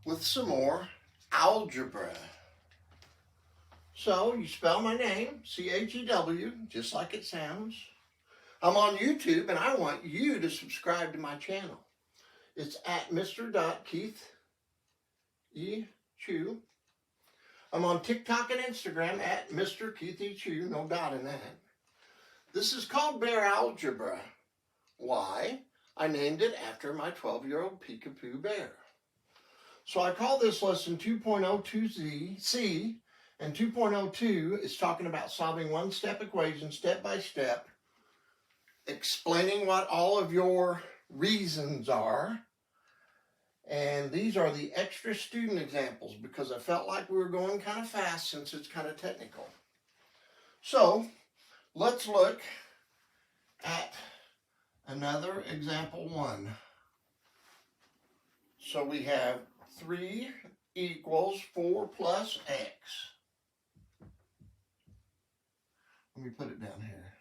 with some more algebra. So you spell my name, C-H-E-W, just like it sounds. I'm on YouTube and I want you to subscribe to my channel. It's at Mr.Keith E. Chu. I'm on TikTok and Instagram at Mr. Keith E. Chu, no dot in that. This is called Bear Algebra. Why? I named it after my 12-year-old peekapoo bear. So I call this lesson 2.02C, and 2.02 is talking about solving one-step equations step by step, explaining what all of your reasons are. And these are the extra student examples because I felt like we were going kind of fast since it's kind of technical. So let's look at another example 1. So we have 3 equals 4 plus x. Let me put it down here.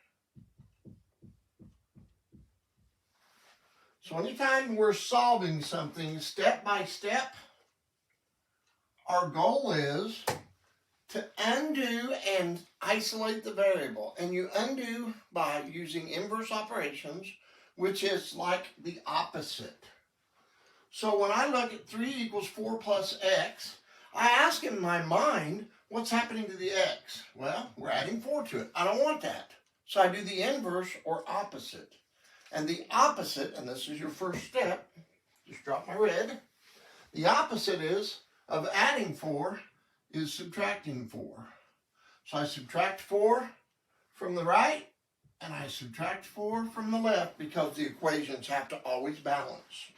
So anytime we're solving something step by step, our goal is to undo and isolate the variable. And you undo by using inverse operations, which is like the opposite. So when I look at 3 equals 4 plus x, I ask in my mind, what's happening to the x? Well, we're adding 4 to it. I don't want that. So I do the inverse or opposite. And the opposite, and this is your first step, just drop my red. The opposite is of adding 4 is subtracting 4. So I subtract 4 from the right, and I subtract 4 from the left because the equations have to always balance.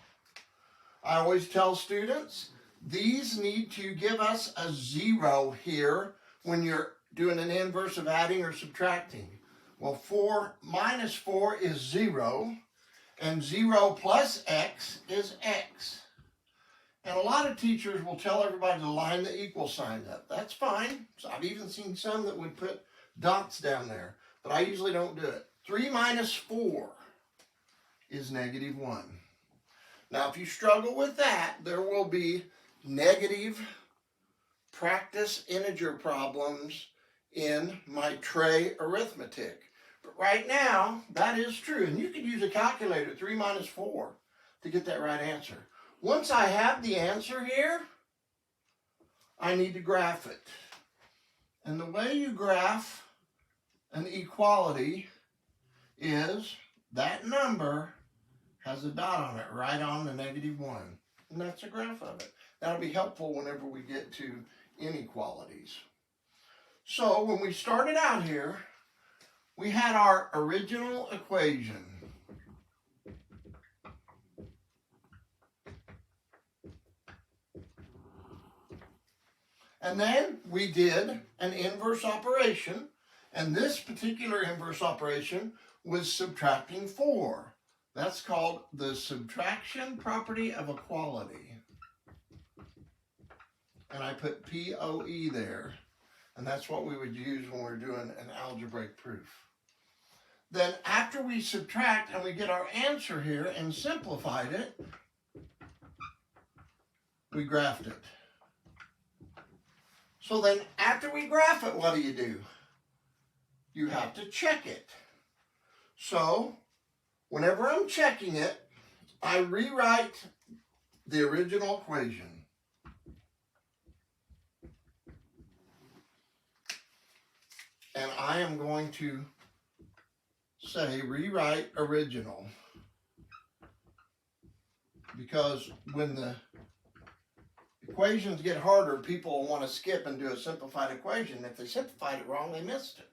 I always tell students, these need to give us a 0 here when you're doing an inverse of adding or subtracting. Well, 4 minus 4 is 0, and 0 plus x is x. And a lot of teachers will tell everybody to line the equal sign up. That's fine. So I've even seen some that would put dots down there, but I usually don't do it. 3 minus 4 is negative 1. Now, if you struggle with that, there will be negative practice integer problems in my tray arithmetic. But right now, that is true. And you could use a calculator, 3 minus 4, to get that right answer. Once I have the answer here, I need to graph it. And the way you graph an equality is that number has a dot on it, right on the negative 1. And that's a graph of it. That'll be helpful whenever we get to inequalities. So when we started out here, we had our original equation. And then we did an inverse operation, and this particular inverse operation was subtracting 4. That's called the subtraction property of equality. And I put POE there. And that's what we would use when we're doing an algebraic proof. Then after we subtract and we get our answer here and simplified it, we graphed it. So then after we graph it, what do? You have to check it. So whenever I'm checking it, I rewrite the original equation. And I am going to say rewrite original. Because when the equations get harder, people want to skip and do a simplified equation. If they simplified it wrong, they missed it.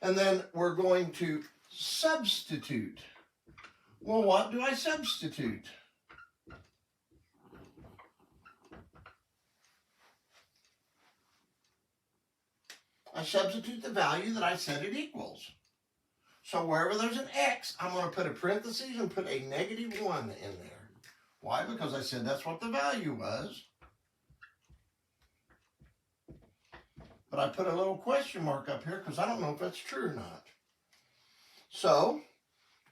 And then we're going to substitute. Well, what do I substitute? I substitute the value that I said it equals. So wherever there's an x, I'm going to put a parentheses and put a negative 1 in there. Why? Because I said that's what the value was. But I put a little question mark up here because I don't know if that's true or not. So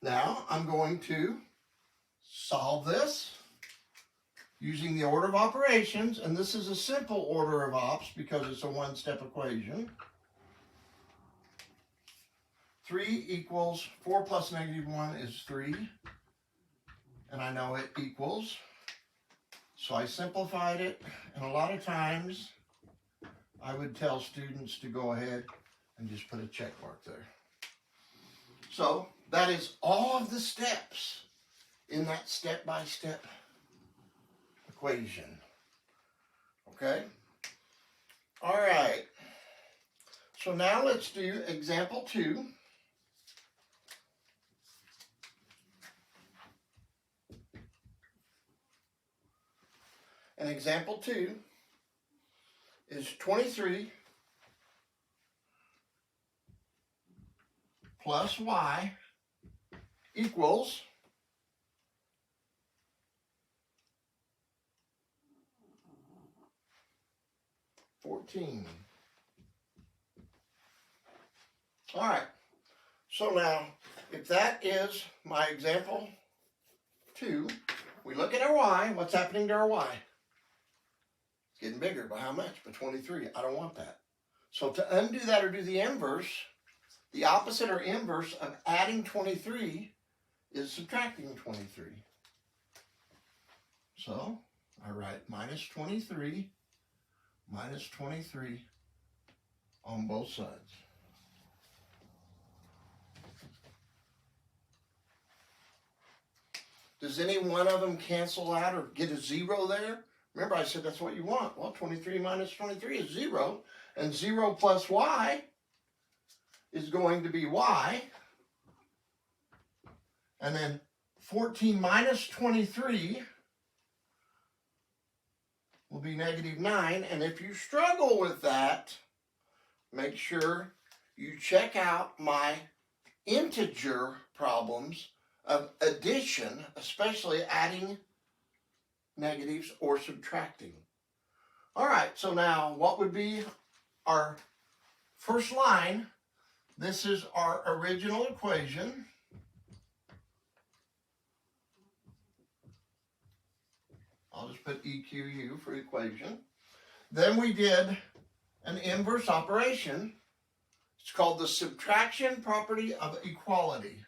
now I'm going to solve this using the order of operations, and this is a simple order of ops because it's a one-step equation. 3 equals 4 plus -1 is 3, and I know it equals, so I simplified it, and a lot of times I would tell students to go ahead and just put a check mark there. So that is all of the steps in that step-by-step equation. Okay? All right. So now let's do example 2. And example 2 is 23 plus y equals 14. All right. So now, if that is my example 2, we look at our y. What's happening to our y? It's getting bigger. By how much? By 23. I don't want that. So to undo that or do the inverse, the opposite or inverse of adding 23 is subtracting 23. So I write minus 23 on both sides. Does any one of them cancel out or get a 0 there? Remember, I said that's what you want. Well, 23 minus 23 is 0, and 0 plus y is going to be y. And then 14 minus 23 will be -9. And if you struggle with that, make sure you check out my integer problems of addition, especially adding negatives or subtracting. All right, so now what would be our first line? This is our original equation. I'll just put EQU for equation. Then we did an inverse operation. It's called the subtraction property of equality.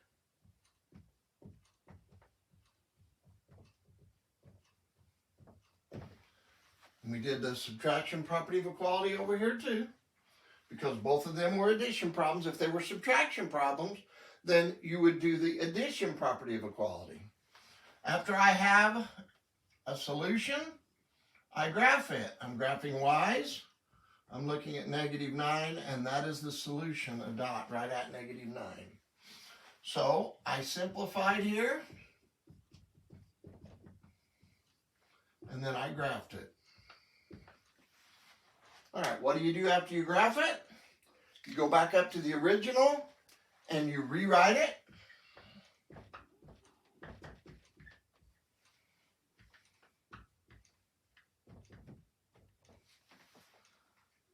And we did the subtraction property of equality over here too, because both of them were addition problems. If they were subtraction problems, then you would do the addition property of equality. After I have a solution, I graph it. I'm graphing y's. I'm looking at -9, and that is the solution, a dot right at -9. So I simplified here, and then I graphed it. All right, what do you do after you graph it? You go back up to the original, and you rewrite it.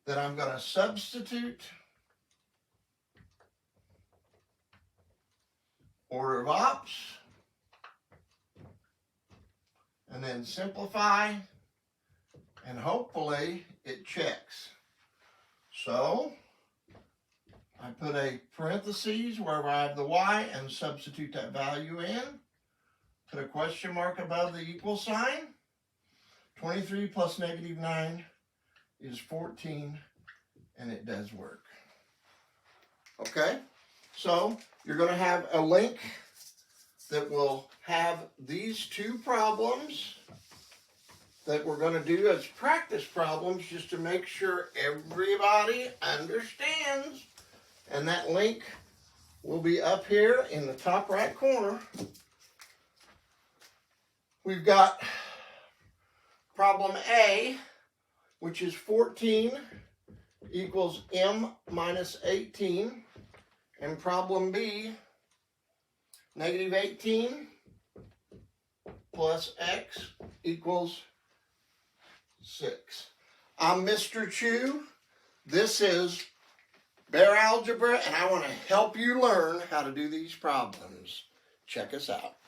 Then I'm going to substitute order of ops, and then simplify, and hopefully it checks. So I put a parentheses wherever I have the y and substitute that value in. Put a question mark above the equal sign. 23 plus -9 is 14, and it does work. Okay, so you're going to have a link that will have these two problems that we're going to do as practice problems just to make sure everybody understands. And that link will be up here in the top right corner. We've got problem A, which is 14 equals m minus 18. And problem B, -18 plus x equals 6. I'm Mr. Chu. This is Bare Algebra, and I want to help you learn how to do these problems. Check us out.